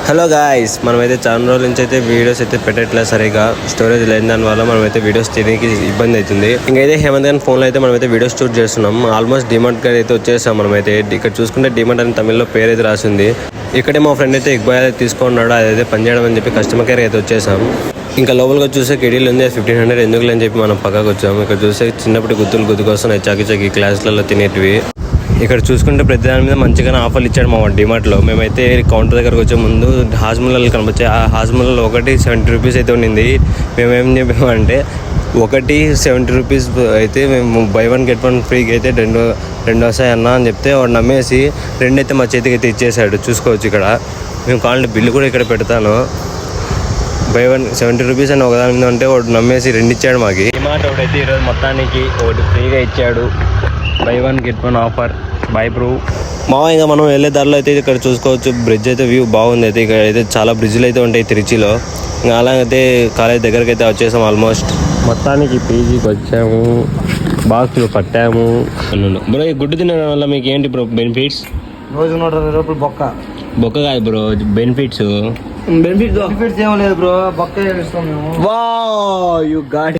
Hello guys, మనమైతే చాలా రోజుల నుంచి అయితే వీడియోస్ అయితే పెట్టట్లేదు, సరిగా స్టోరేజ్ లేని దాని వల్ల మనమైతే వీడియోస్ తీయడానికి ఇబ్బంది అవుతుంది. ఇంకైతే హేమంత్ గారి ఫోన్లో అయితే మనమైతే వీడియోస్ షూట్ చేస్తున్నాం. ఆల్మోస్ట్ డిమార్ట్ గారు అయితే వచ్చేసాం. మనమైతే ఇక్కడ చూసుకుంటే డిమార్ట్ అని తమిళ్లో పేరు అయితే రాసింది. ఇక్కడే మా ఫ్రెండ్ అయితే ఎగ్ బాయ్ అయితే తీసుకున్నాడు, అదైతే పనిచేయడం అని చెప్పి కస్టమర్ కేర్ అయితే వచ్చేసాం. ఇంకా లోపలికి చూసే కిడీలు ఉంది 1500 ఎందుకు అని చెప్పి మనం పక్కకు వచ్చాము. ఇక్కడ చూస్తే చిన్నప్పటి గుర్తులు గుర్తుకొస్తున్నాయి, చాకి క్లాస్లలో తినేటివి. ఇక్కడ చూసుకుంటే ప్రతి దాని మీద మంచిగానే ఆఫర్లు ఇచ్చాడు మా డిమార్ట్లో. మేమైతే కౌంటర్ దగ్గరకు వచ్చే ముందు హాజ్మూలాలు కనిపించాయి. ఆ హాజ్మూలాలో ఒకటి 70 రూపీస్ అయితే ఉండింది. మేమేం చెప్పామంటే ఒకటి 70 రూపీస్ అయితే మేము బై 1 గెట్ 1 ఫ్రీకి అయితే రెండు వస్తాయి అన్న అని చెప్తే వాడు నమ్మేసి రెండైతే మా చేతికి అయితే ఇచ్చేసాడు. చూసుకోవచ్చు ఇక్కడ. మేము కావాలంటే బిల్లు కూడా ఇక్కడ పెడతాను. బై 1 70 రూపీస్ అని ఒకదాని మీద ఉంటే వాడు నమ్మేసి రెండు ఇచ్చాడు మాకి. డిమార్ట్ ఒకటైతే ఈరోజు మొత్తానికి ఒకటి ఫ్రీగా ఇచ్చాడు. By 1 get 1 offer. By bro ఇంకా మనం వెళ్ళే దారిలో అయితే ఇక్కడ చూసుకోవచ్చు, బ్రిడ్జ్ అయితే వ్యూ బాగుంది. అయితే ఇక్కడ అయితే చాలా బ్రిడ్జ్లు అయితే ఉంటాయి తిరుచిలో. ఇంకా అలాగైతే కాలేజ్ దగ్గరికి అయితే వచ్చేసాం. ఆల్మోస్ట్ మొత్తానికి పీజీకి వచ్చాము, బాక్స్లు కట్టాము. బ్రో ఈ గుడ్డు తినడం వల్ల మీకు ఏంటి బ్రో బెనిఫిట్స్? రోజు 120 రూపాయలు బొక్క కాదు బ్రో, బెనిఫిట్స్ ఏం లేదు బ్రో, బొక్క ఇస్తాం మేము. Wow you got